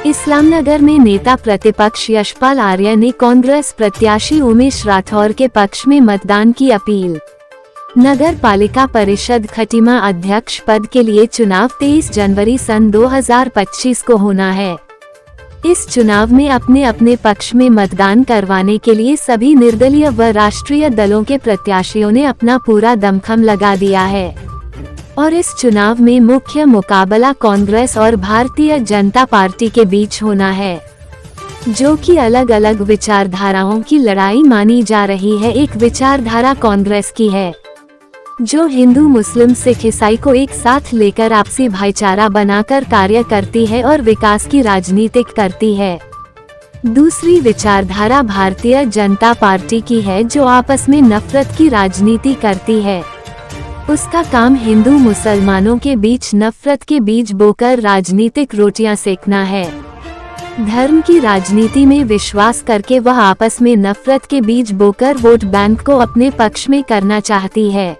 इस्लामनगर में नेता प्रतिपक्ष यशपाल आर्य ने कांग्रेस प्रत्याशी उमेश राठौर के पक्ष में मतदान की अपील। नगर पालिका परिषद खटीमा अध्यक्ष पद के लिए चुनाव 23 जनवरी सन 2025 को होना है। इस चुनाव में अपने अपने पक्ष में मतदान करवाने के लिए सभी निर्दलीय व राष्ट्रीय दलों के प्रत्याशियों ने अपना पूरा दमखम लगा दिया है और इस चुनाव में मुख्य मुकाबला कांग्रेस और भारतीय जनता पार्टी के बीच होना है, जो कि अलग अलग विचारधाराओं की लड़ाई मानी जा रही है। एक विचारधारा कांग्रेस की है, जो हिंदू मुस्लिम सिख ईसाई को एक साथ लेकर आपसी भाईचारा बनाकर कार्य करती है और विकास की राजनीति करती है। दूसरी विचारधारा भारतीय जनता पार्टी की है, जो आपस में नफरत की राजनीति करती है। उसका काम हिंदू मुसलमानों के बीच नफरत के बीज बोकर राजनीतिक रोटियां सेकना है। धर्म की राजनीति में विश्वास करके वह आपस में नफरत के बीज बोकर वोट बैंक को अपने पक्ष में करना चाहती है।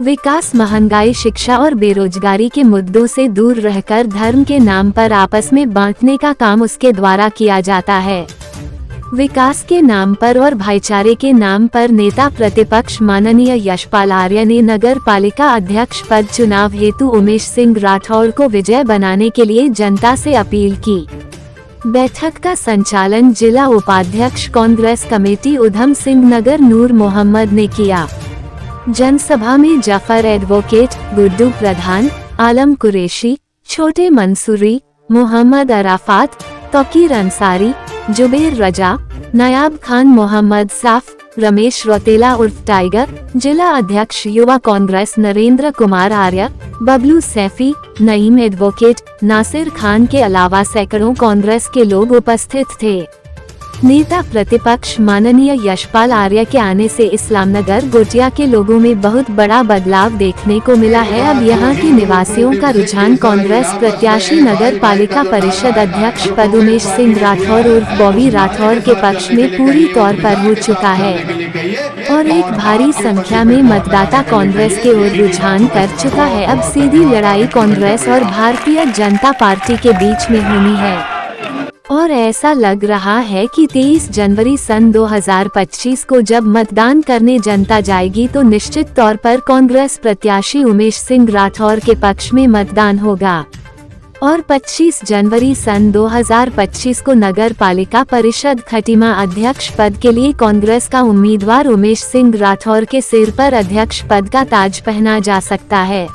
विकास, महंगाई, शिक्षा और बेरोजगारी के मुद्दों से दूर रहकर धर्म के नाम पर आपस में बांटने का काम उसके द्वारा किया जाता है। विकास के नाम पर और भाईचारे के नाम पर नेता प्रतिपक्ष माननीय यशपाल आर्य ने नगर पालिका अध्यक्ष पद चुनाव हेतु उमेश सिंह राठौर को विजय बनाने के लिए जनता से अपील की। बैठक का संचालन जिला उपाध्यक्ष कांग्रेस कमेटी उधम सिंह नगर नूर मोहम्मद ने किया। जनसभा में जाफर एडवोकेट, गुड्डू प्रधान, आलम कुरैशी, छोटे मंसूरी, मोहम्मद अराफात, तौकीर अंसारी, जुबेर रजा, नायाब खान, मोहम्मद साफ, रमेश रौतेला उर्फ टाइगर, जिला अध्यक्ष युवा कांग्रेस नरेंद्र कुमार आर्य, बबलू सैफी, नईम एडवोकेट, नासिर खान के अलावा सैकड़ों कांग्रेस के लोग उपस्थित थे। नेता प्रतिपक्ष माननीय यशपाल आर्य के आने से इस्लामनगर गोटिया के लोगों में बहुत बड़ा बदलाव देखने को मिला है। अब यहां के निवासियों का रुझान कांग्रेस प्रत्याशी नगर पालिका परिषद अध्यक्ष पद उमेश सिंह राठौर उर्फ बॉबी राठौर के पक्ष में पूरी तौर पर हो चुका है और एक भारी संख्या में मतदाता कांग्रेस के ओर रुझान कर चुका है। अब सीधी लड़ाई कांग्रेस और भारतीय जनता पार्टी के बीच में होनी है और ऐसा लग रहा है कि 23 जनवरी सन 2025 को जब मतदान करने जनता जाएगी तो निश्चित तौर पर कांग्रेस प्रत्याशी उमेश सिंह राठौर के पक्ष में मतदान होगा और 25 जनवरी सन 2025 को नगर पालिका परिषद खटीमा अध्यक्ष पद के लिए कांग्रेस का उम्मीदवार उमेश सिंह राठौर के सिर पर अध्यक्ष पद का ताज पहना जा सकता है।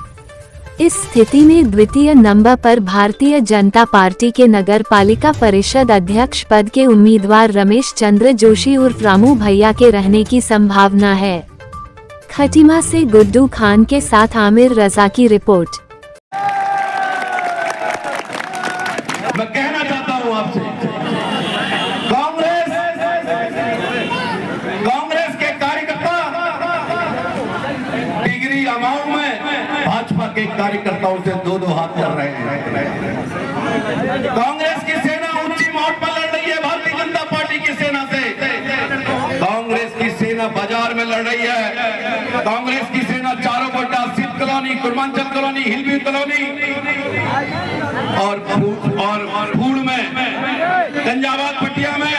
इस स्थिति में द्वितीय नंबर पर भारतीय जनता पार्टी के नगर पालिका परिषद अध्यक्ष पद के उम्मीदवार रमेश चंद्र जोशी उर्फ रामू भैया के रहने की संभावना है। खटीमा से गुड्डू खान के साथ आमिर रजा की रिपोर्ट। मैं कहना चाहता हूं आपसे, कांग्रेस के कार्यकर्ता डिग्री अमाउंट में भाजपा के कार्यकर्ताओं से दो हाथ कर रहे हैं। कांग्रेस की सेना ऊंची माउंट पर लड़ रही है भारतीय जनता पार्टी की सेना से। कांग्रेस की सेना बाजार में लड़ रही है। कांग्रेस की सेना चारों गोटा, सिद्ध colony, Kurmanchal colony, hill view colony और फूड में, गंजाबाद पटिया में,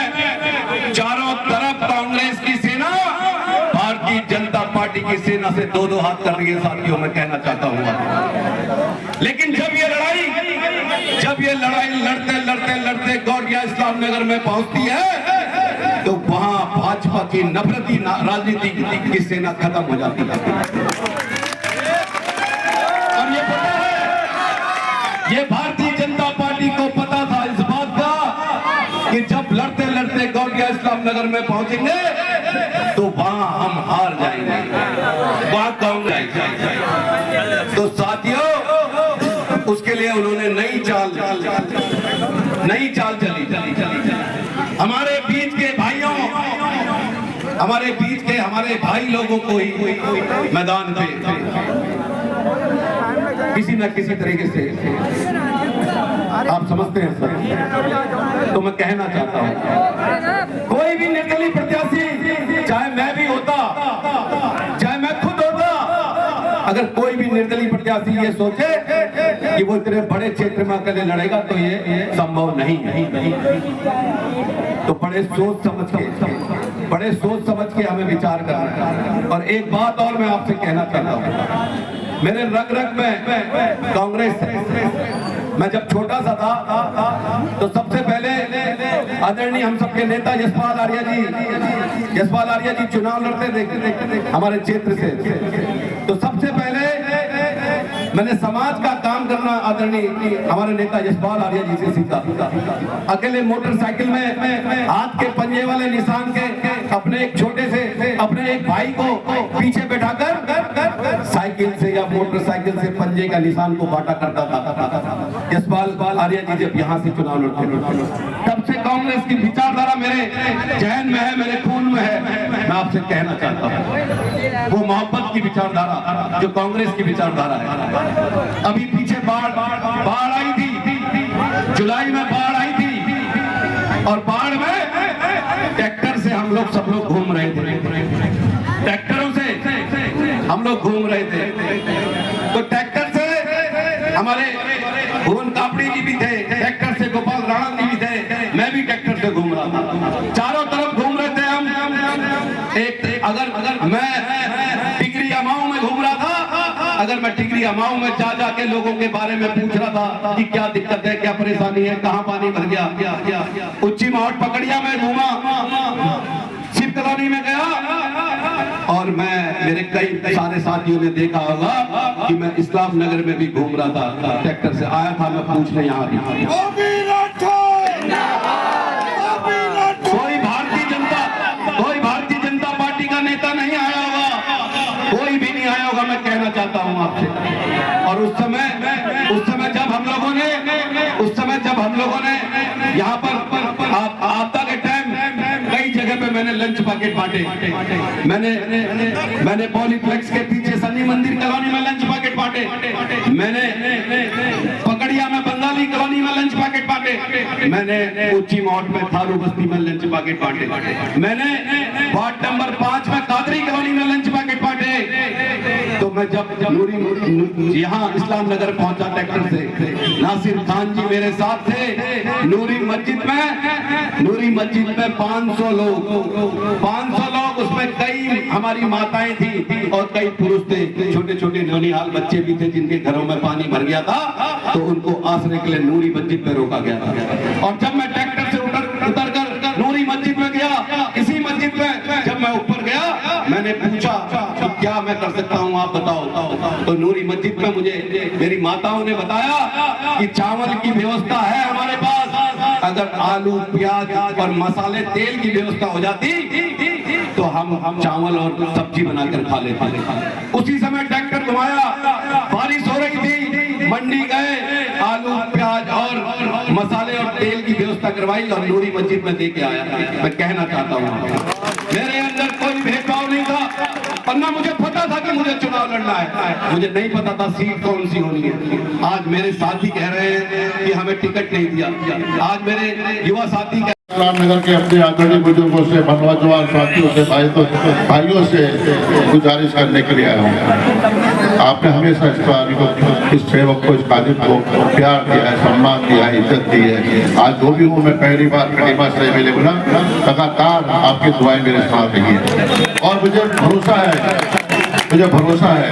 चारों तरफ कांग्रेस की सेना भारतीय जनता पार्टी की सेना से दो हाथ कर रही है। साथियों, मैं कहना चाहता हूँ, लेकिन जब ये लड़ाई लड़ते गौड़िया इस्लामनगर में पहुंचती है तो वहां भाजपा की नफरती राजनीति की सेना खत्म हो जाती है। और ये पता है, ये भारतीय जनता पार्टी को पता था इस बात का कि जब लड़ते गौड़िया इस्लामनगर में पहुंचेंगे तो वहां हम हार जाएंगे, वहां कांग्रेस जाएंगे। तो साथियों, उसके लिए उन्होंने नई चाल चली। हमारे बीच के भाइयों, हमारे भाई लोगों को ही मैदान पे किसी न किसी तरीके से आप समझते हैं सर। तो मैं कहना चाहता हूं, कोई भी निर्दलीय प्रत्याशी, चाहे मैं भी होता, चाहे मैं खुद होता, अगर कोई भी निर्दलीय प्रत्याशी प्रत्याशी ये सोचे कि वो इतने बड़े क्षेत्र में अकेले लड़ेगा तो ये संभव नहीं है। तो बड़े सोच समझ के हमें विचार करना है। और एक बात और मैं आपसे कहना चाहता हूँ, मेरे रग रग में कांग्रेस है। मैं जब छोटा सा था तो सबसे पहले आदरणीय हम सबके नेता यशपाल आर्या जी चुनाव लड़ते थे हमारे क्षेत्र से। तो सबसे पहले मैंने समाज का काम करना आदरणीय हमारे नेता यशपाल आर्या जी से सीखा। अकेले मोटरसाइकिल में हाथ के पंजे वाले निशान के अपने एक छोटे से अपने एक भाई को पीछे बैठाकर साइकिल से या मोटरसाइकिल से पंजे का निशान को बांटा करता था यशपाल आर्या जी जब यहाँ से चुनाव लड़ते। तब से कांग्रेस की विचारधारा मेरे जहन में है, मेरे खून में है। मैं आपसे कहना चाहता हूँ वो मोहब्बत की विचारधारा जो कांग्रेस की विचारधारा है। अभी पीछे बाढ़ आई थी, जुलाई में बाढ़ आई थी और बाढ़ में ट्रैक्टर से हम लोग सब लोग घूम रहे थे, ट्रैक्टरों से हम लोग घूम रहे थे। तो ट्रैक्टर से हमारे भुवन कापड़ी जी भी थे, ट्रैक्टर से गोपाल राणा जी भी थे, मैं भी ट्रैक्टर से घूम रहा था। चारों तरफ घूम रहे थे हम। अगर मैं टिकरी अमाऊ में घूम रहा था, अगर मैं टिकरी अमाऊ में जा के लोगों के बारे में पूछ रहा था कि क्या दिक्कत है, क्या परेशानी है, कहाँ पानी भर गया, उच्ची माहौट पकड़िया में घूमा, शिव कॉलोनी में गया और मैं मेरे कई सारे साथियों ने देखा होगा कि मैं इस्लाम नगर में भी घूम रहा था, ट्रैक्टर से आया था मैं पूछने यहाँ भी। कोई भारतीय जनता पार्टी का नेता नहीं आया होगा, कोई भी नहीं आया होगा, मैं कहना चाहता हूँ आपसे। और उस समय जब हम लोगों ने यहाँ पर आपदा के टाइम कई जगह पे मैंने लंच पैकेट बांटे। मैंने पॉलीप्लेक्स के पीछे शनि मंदिर कॉलोनी में लंच पैकेट बांटे, मैंने पकड़िया में बंगाली कॉलोनी में लंच पैकेट बांटे, मैंने ऊंची मौट में थारू बस्ती में लंच पैकेट बांटे, मैंने वार्ड नंबर 5 में कादरी कॉलोनी में लंच पैकेट बांटे। तो मैं जब नूरी यहाँ इस्लाम नगर पहुंचा ट्रैक्टर से, नासिर खान जी मेरे साथ थे। नूरी मस्जिद में 500 लोग, उसमें कई हमारी माताएं थी और कई पुरुष थे, छोटे छोटे नौनिहाल बच्चे भी थे जिनके घरों में पानी भर गया था, तो उनको आसरे के लिए नूरी मस्जिद में रोका गया था। और जब मैं ट्रैक्टर से उतर कर नूरी मस्जिद में गया, इसी मस्जिद में जब मैं ऊपर गया मैंने पूछा कि क्या मैं कर सकता हूँ, आप बताओ। तो नूरी मस्जिद में मुझे मेरी माताओं ने बताया कि चावल की व्यवस्था है हमारे पास, अगर आलू प्याज और मसाले तेल की व्यवस्था हो जाती तो हम चावल और सब्जी बनाकर खा लेते। उसी समय ट्रैक्टर घुमाया, बारिश हो रही थी, मंडी गए, आलू प्याज और मसाले और तेल की व्यवस्था करवाई और नूरी मस्जिद में दे के आया। मैं कहना चाहता हूँ मेरे अंदर कोई भेदभाव नहीं था और ना मुझे पता था कि मुझे चुनाव लड़ना है, मुझे नहीं पता था सीट कौन सी होनी है। आज मेरे साथी कह रहे हैं कि हमें टिकट नहीं दिया, आज मेरे युवा साथी इस्लाम नगर के अपने आदरणीय बुजुर्गों से, नौजवान साथियों से, भाइयों से गुजारिश करने के लिए आया हूँ। आपने हमेशा इस सेवक को, इस कादिर को प्यार दिया है, सम्मान दिया है, इज्जत दी है। आज जो भी हूँ मैं पहली बार करीबा से मिले ना, लगातार आपकी दुआएं मेरे साथ रही है और मुझे भरोसा है,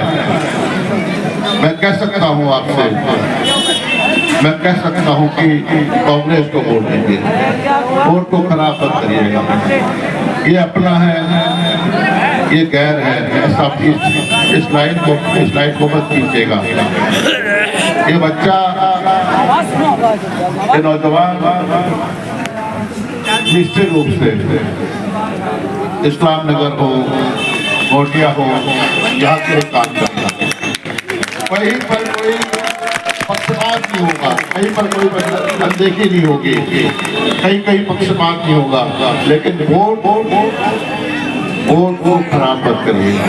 मैं कह सकता हूँ आपसे, मैं कह सकता हूँ कि कांग्रेस को वोट देंगे, वोट को खराब मत करिएगा। ये अपना है, ये गैर है, ऐसा इस लाइन को मत कीजिएगा। ये बच्चा, ये नौजवान निश्चित रूप से इस्लाम नगर हो, मोटिया हो, यहाँ के काम करता है। वहीं पर कोई पक्षपात नहीं होगा, कहीं पर कोई अनदेखी नहीं होगी, कहीं पक्षपात नहीं होगा, लेकिन वोट खराब मत करिएगा।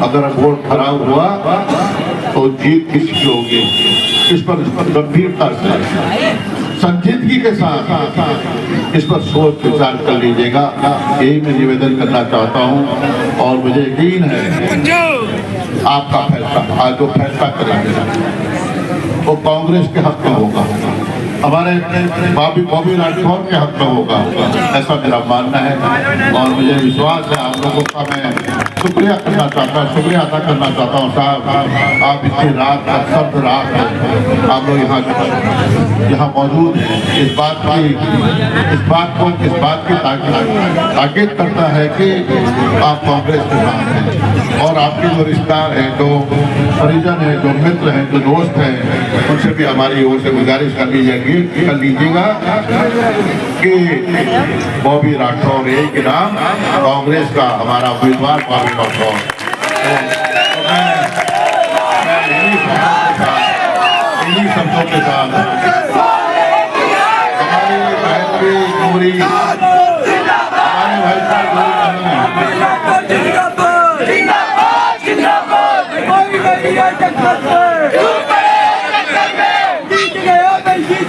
अगर वोट खराब हुआ तो जीत किसकी होगी, इस पर गंभीरता से संजीदगी के साथ इस पर सोच विचार कर लीजिएगा। यही मैं निवेदन करना चाहता हूँ और मुझे यकीन है आपका फैसला आज जो फैसला करेंगे वो कांग्रेस के हक में होगा, हमारे बॉबी राठौर के हक में होगा, ऐसा मेरा मानना है। और मुझे विश्वास है आप लोगों का मैं शुक्रिया करना चाहता हूँ, शुक्रिया अदा करना चाहता हूँ साहब, आप इतनी रात शब्द रात है आप लोग यहाँ मौजूद हैं। इस बात की ताकीद करता है कि आप कांग्रेस के साथ हैं और आपके जो रिश्तेदार हैं, जो परिजन हैं, जो मित्र हैं, जो दोस्त हैं, उनसे भी हमारी ओर से गुजारिश कर लीजिएगा कि बॉबी राठौर एक नाम कांग्रेस का हमारा उम्मीदवार बॉबी राठौर। इन्हीं शब्दों के साथ हमारी बहन की पूरी हमारे भाई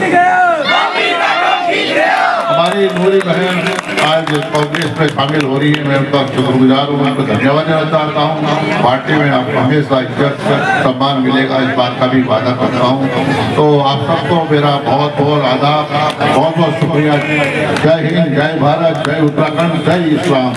हमारी नूरी बहन आज कांग्रेस में शामिल हो रही है, मैं उनका शुक्रगुजार हूँ, उनको धन्यवाद देना चाहता हूँ। पार्टी में आपको हमेशा इज्जत सम्मान मिलेगा, इस बात का भी वादा करता हूँ। तो आप सबको मेरा बहुत बहुत आदाब, बहुत बहुत शुक्रिया। जय हिंद, जय भारत, जय उत्तराखंड, जय इस्लाम।